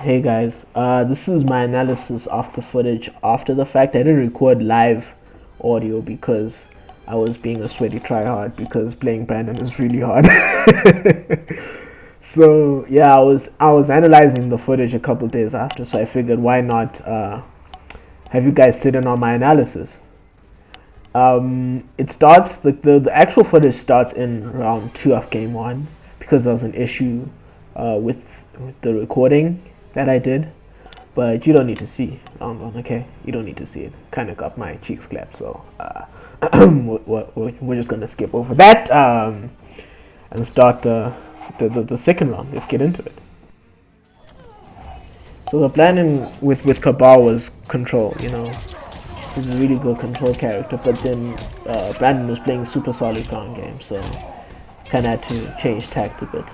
Hey guys, this is my analysis of the footage after the fact. I didn't record live audio because I was being a sweaty tryhard because playing Brandon is really hard. So yeah, I was analyzing the footage a couple days after, so I figured why not have you guys sit in on my analysis. It starts the actual footage starts in round 2 of game 1 because there was an issue with the recording that I did, but you don't need to see round 1, okay? You don't need to see it. Kind of got my cheeks clapped, so we're just gonna skip over that and start the second round. Let's get into it. So the plan with Cabal was control, he's a really good control character, but then Brandon was playing super solid ground game, so kind of had to change tact a bit.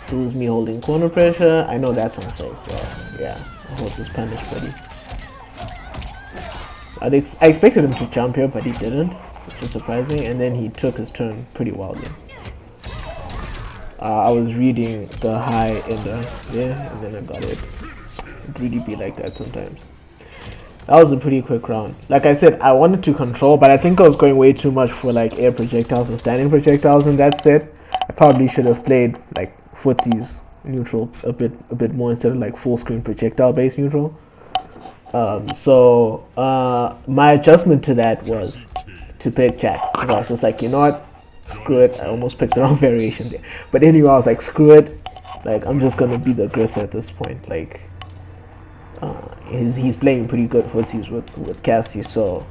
So it was me holding corner pressure. I know that's unsafe, so yeah, I hope this punish buddy. I expected him to jump here, but he didn't, which was surprising, and then he took his turn pretty wildly. I was reading the high in there, and then I got it. It really be like that sometimes. That was a pretty quick round. Like I said, I wanted to control, but I think I was going way too much for like air projectiles and standing projectiles in that set. I probably should have played like footsies neutral a bit more instead of like full screen projectile based neutral. So my adjustment to that was to pick jacks. I was just like, you know what, screw it. I almost picked the wrong variation there, but anyway, I was like, screw it. Like I'm just gonna be the aggressor at this point. Like he's playing pretty good footsies with Cassie, so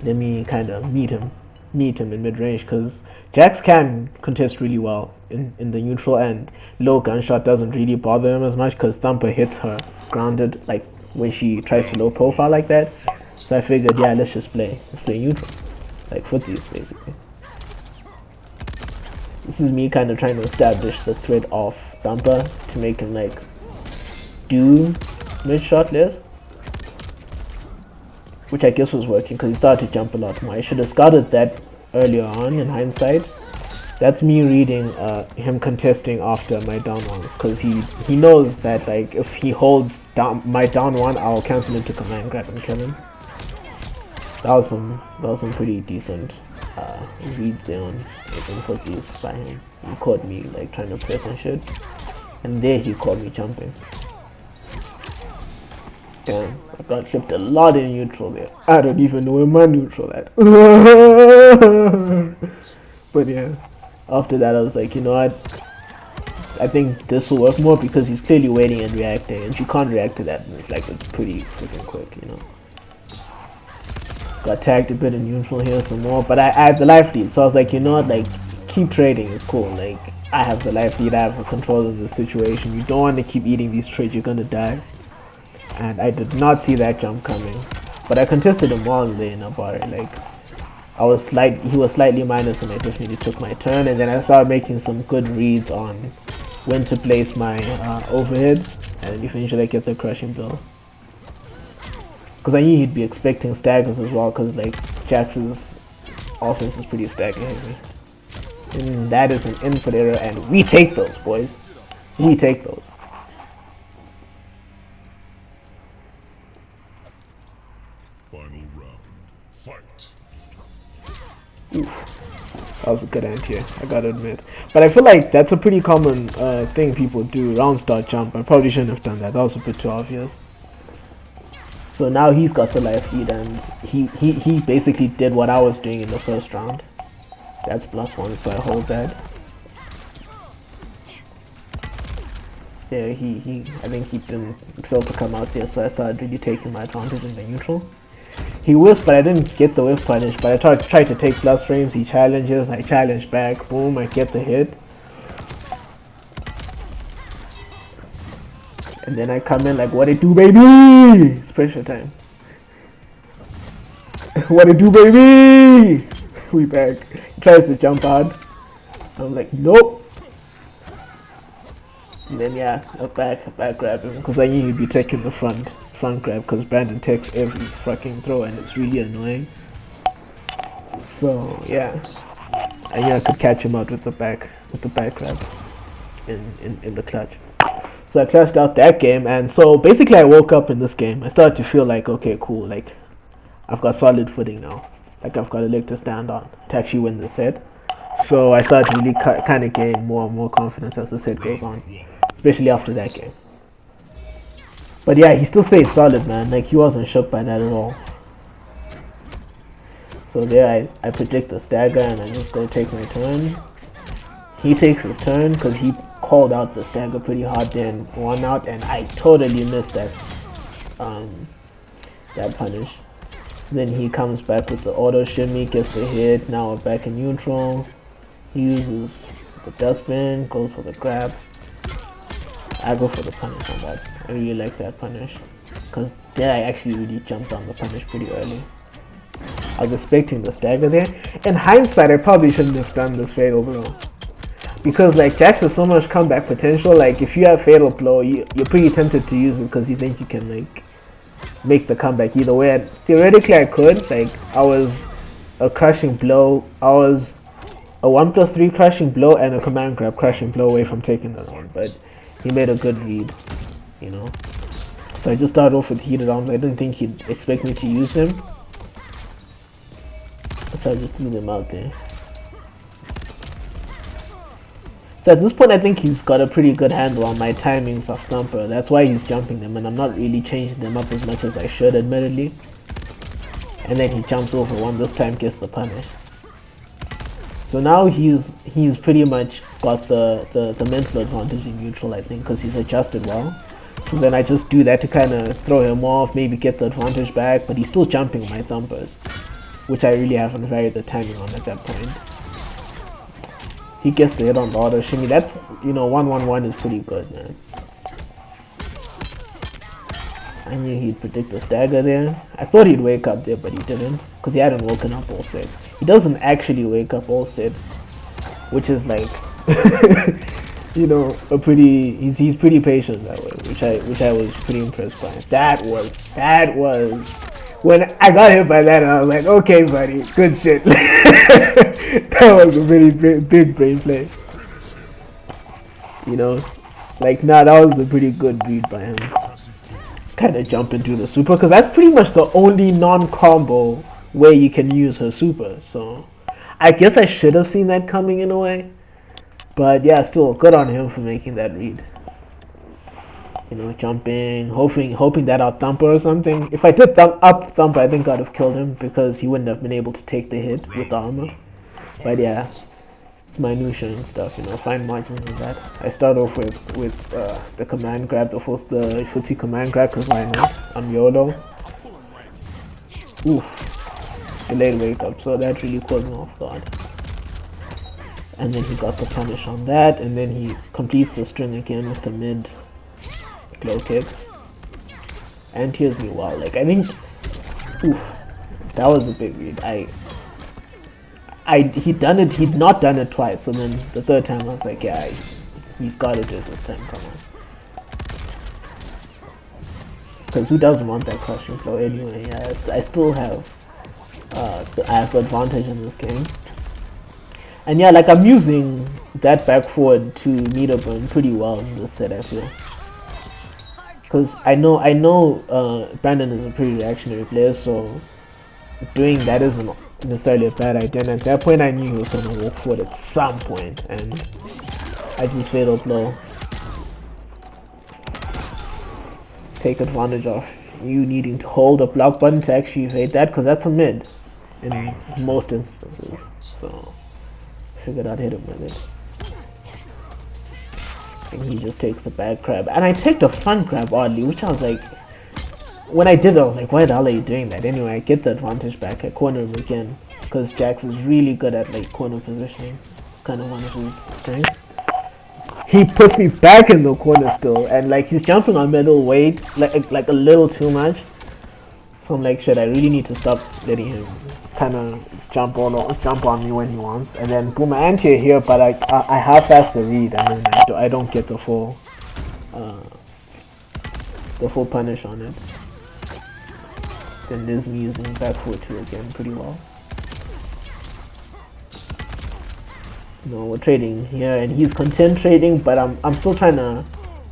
let me kind of meet him in mid range because jacks can contest really well in the neutral, and low gunshot doesn't really bother him as much because Thumper hits her grounded like when she tries to low profile like that. So I figured, yeah, let's play neutral, like footsies basically. This is me kind of trying to establish the threat of Thumper to make him like do mid shot less, which I guess was working because he started to jump a lot more. I should have scouted that earlier on in hindsight. That's me reading him contesting after my down ones because he knows that like if he holds down my down one, I'll cancel into command grab and kill him. That was some pretty decent reads there on footsies by him. He caught me like trying to press and shit, and there he caught me jumping. Damn, I got tripped a lot in neutral there. I don't even know where my neutral at. But yeah, after that I was like, you know what? I think this will work more because he's clearly waiting and reacting, and you can't react to that move. Like it's pretty freaking quick, Got tagged a bit in neutral here some more, but I had the life lead, so I was like, you know what? Like keep trading. It's cool. Like I have the life lead. I have control of the situation. You don't want to keep eating these trades. You're gonna die. And I did not see that jump coming, but I contested him well there in a bar. Like he was slightly minus, and I definitely took my turn. And then I started making some good reads on when to place my overhead, and eventually I get the crushing blow. Because I knew he'd be expecting staggers as well, because like Jax's offense is pretty stagger heavy. And that is an input error, and we take those, boys. We take those. Final round, fight. Oof. That was a good anti-air, I gotta admit. But I feel like that's a pretty common thing people do, round start jump. I probably shouldn't have done that, that was a bit too obvious. So now he's got the life lead, and he basically did what I was doing in the first round. That's +1, so I hold that. Yeah, I think he didn't fail to come out there, so I started really taking my advantage in the neutral. He whiffed, but I didn't get the whiff punish, but I tried to take plus frames. He challenges, I challenge back, boom, I get the hit. And then I come in like, what it do, baby? It's pressure time. What it do, baby? We back. He tries to jump out. I'm like, nope. And then yeah, I back grab him because I knew he'd be taking the front grab because Brandon takes every fucking throw and it's really annoying. So yeah, I knew I could catch him out with the back grab in the clutch. So I clashed out that game, and so basically I woke up in this game. I started to feel like, okay, cool, like I've got solid footing now. Like I've got a leg to stand on to actually win the set. So I started to really kind of gain more and more confidence as the set goes on, especially after that game. But yeah, he still stays solid, man. Like he wasn't shook by that at all. So there I predict the stagger, and I'm just gonna take my turn. He takes his turn because he called out the stagger pretty hard there and won out, and I totally missed that that punish. Then he comes back with the auto shimmy, gets the hit. Now we're back in neutral. He uses the dustbin, goes for the grab. I go for the punish on that. I really like that punish because there I actually really jumped on the punish pretty early. I was expecting the stagger there. In hindsight, I probably shouldn't have done this fatal blow. Because like Jax has so much comeback potential. Like if you have fatal blow, you're pretty tempted to use it because you think you can like make the comeback either way. And theoretically I could. Like I was a crushing blow. I was a 1+3 crushing blow and a command grab crushing blow away from taking the round. But he made a good read, you know. So I just started off with heated arms. I didn't think he'd expect me to use them. So I just threw them out there. So at this point I think he's got a pretty good handle on my timings of thumper. That's why he's jumping them, and I'm not really changing them up as much as I should, admittedly. And then he jumps over one, this time gets the punish. So now he's pretty much got the mental advantage in neutral, I think, because he's adjusted well. So then I just do that to kind of throw him off, maybe get the advantage back, but he's still jumping my thumpers, which I really haven't varied the timing on at that point. He gets the hit on the auto shimmy. That's, you know, 1-1-1 is pretty good, man. I knew he'd predict a stagger there. I thought he'd wake up there, but he didn't, because he hadn't woken up all set. He doesn't actually wake up all set, which is like, you know, a pretty. He's pretty patient that way, which I was pretty impressed by. That was. When I got hit by that, I was like, okay, buddy, good shit. That was a really big brain play. You know, like, nah, that was a pretty good read by him. Kind of jump into the super, because that's pretty much the only non-combo way you can use her super. So, I guess I should have seen that coming in a way. But yeah, still, good on him for making that read. You know, jumping, hoping that out thumper or something. If I did up thumper, I think I'd have killed him because he wouldn't have been able to take the hit with the armor. But yeah, it's minutia and stuff, you know, fine margins and that. I start off with the command grab, the footsie command grab, because why not? I'm YOLO. Oof, delayed wake up, so that really caught me off guard. And then he got the punish on that, and then he completes the string again with the mid low kick, and hears me well. Like, I think, oof, that was a big read. He'd not done it twice, so then the third time I was like, yeah, he's got to do it this time, come on. Because who doesn't want that crushing blow anyway? Yeah, I still have, I have the advantage in this game. And yeah, like, I'm using that back forward to meter burn pretty well in this set, I feel. Because I know Brandon is a pretty reactionary player, so doing that isn't necessarily a bad idea. And at that point I knew he was going to walk forward at some point, and I just fatal blow. Take advantage of you needing to hold a block button to actually evade that, because that's a mid in most instances. So figured I'd hit him with it. And he just takes the back grab, and I take the front grab oddly, which I was like, when I did it, I was like, why the hell are you doing that? Anyway, I get the advantage back. I corner him again, because Jax is really good at like corner positioning, kind of one of his strengths. He puts me back in the corner still, and like he's jumping on middle weight like a little too much. So I'm like, shit, I really need to stop letting him kind of jump on me when he wants. And then boom, I anti here, but I half-assed the read, and then I don't get the full punish on it. Then there's me using back foot 2 again pretty well. You know, we're trading here, and he's content trading, but I'm still trying to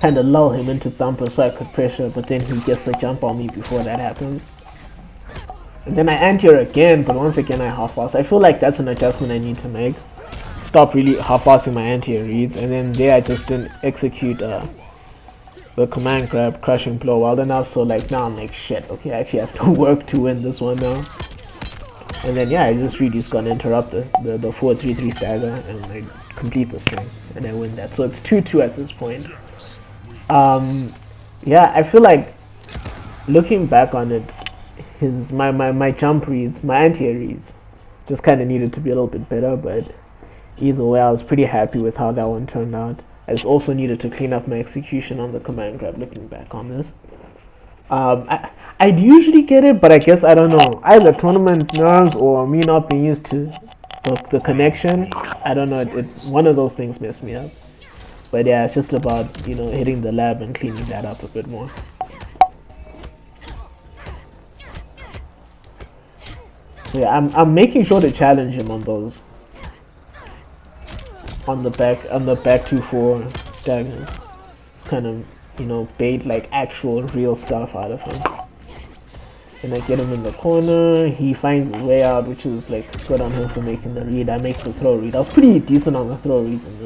kind of lull him into thumper so I could pressure, but then he gets the jump on me before that happens. And then I anti-air again, but once again I half-pass. I feel like that's an adjustment I need to make. Stop really half-passing my anti-air reads, and then there I just didn't execute the command grab crushing blow well enough, so like now I'm like shit, okay, I actually have to work to win this one now. And then yeah, I just really just gonna interrupt the 4-3-3 stagger and I complete the string and I win that. So it's 2-2 at this point. Yeah, I feel like looking back on it, my jump reads, my anti-air reads just kind of needed to be a little bit better, but either way I was pretty happy with how that one turned out. I just also needed to clean up my execution on the command grab looking back on this. I'd usually get it, but I guess, I don't know, either tournament nerves or me not being used to the connection. I don't know, one of those things messed me up. But yeah, it's just about, you know, hitting the lab and cleaning that up a bit more. So yeah, I'm making sure to challenge him on those. On the back 2-4 staggers. It's kind of, you know, bait like actual real stuff out of him. And I get him in the corner, he finds his way out, which is like good on him for making the read. I make the throw read. I was pretty decent on the throw reads in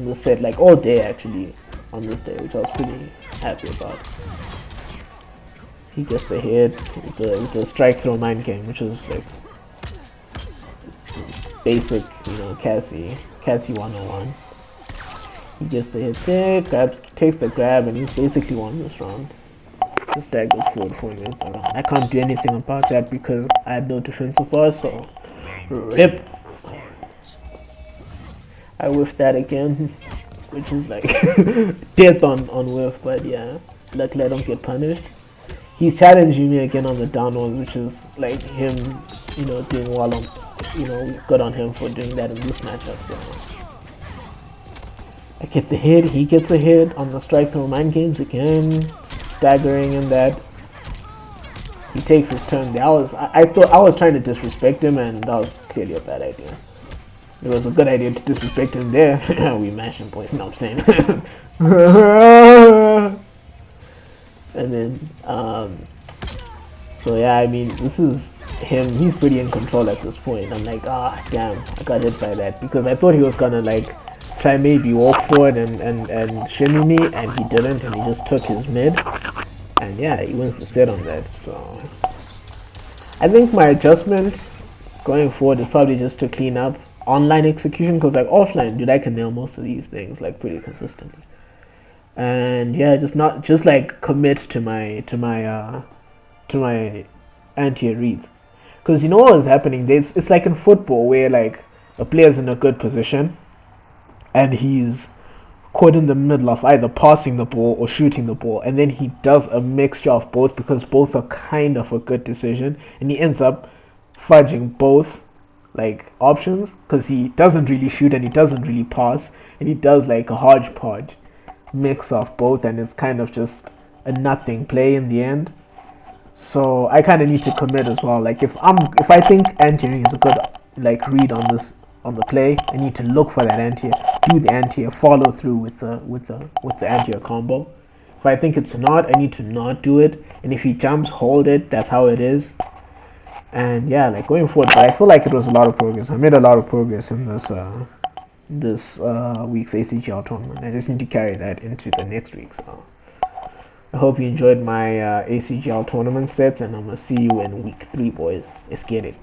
this set, like all day actually on this day, which I was pretty happy about. He gets the hit with the strike throw mind game, which is like basic, you know, Cassie 101. He gets the hit there, takes the grab, and he's basically won this round. The stag goes forward 4 minutes around. I can't do anything about that because I had no defensive bars, so rip. I whiffed that again, which is like death on whiff, but yeah, luckily I don't get punished. He's challenging me again on the down one, which is like him, you know, doing well on, you know, good on him for doing that in this matchup. So I get the hit, he gets a hit on the strike throw mind games again, staggering in that. He takes his turn. I thought I was trying to disrespect him, and that was clearly a bad idea. It was a good idea to disrespect him there. We mashing boys, you know what I'm saying? And then, so yeah, I mean, this is him. He's pretty in control at this point. I'm like, ah, damn, I got hit by that because I thought he was gonna like try maybe walk forward and shimmy me, and he didn't, and he just took his mid, and yeah, he wins the set on that. So I think my adjustment going forward is probably just to clean up online execution, because like offline, dude, I can nail most of these things like pretty consistently. And yeah, just like commit to my anti-air reads, because you know what is happening. It's like in football where like a player's in a good position and he's caught in the middle of either passing the ball or shooting the ball, and then he does a mixture of both because both are kind of a good decision, and he ends up fudging both like options because he doesn't really shoot and he doesn't really pass, and he does like a hodgepodge mix of both, and it's kind of just a nothing play in the end. So I kind of need to commit as well. Like if I think anti-air is a good like read on the play, I need to look for that anti-air, do the anti-air, follow through with the anti-air combo. If I think it's not, I need to not do it, and if he jumps, hold it. That's how it is. And yeah, like going forward, but I feel like it was a lot of progress. I made a lot of progress in this week's ACGL tournament. I just need to carry that into the next week. So I hope you enjoyed my ACGL tournament sets, and I'm gonna see you in week 3, boys. Let's get it.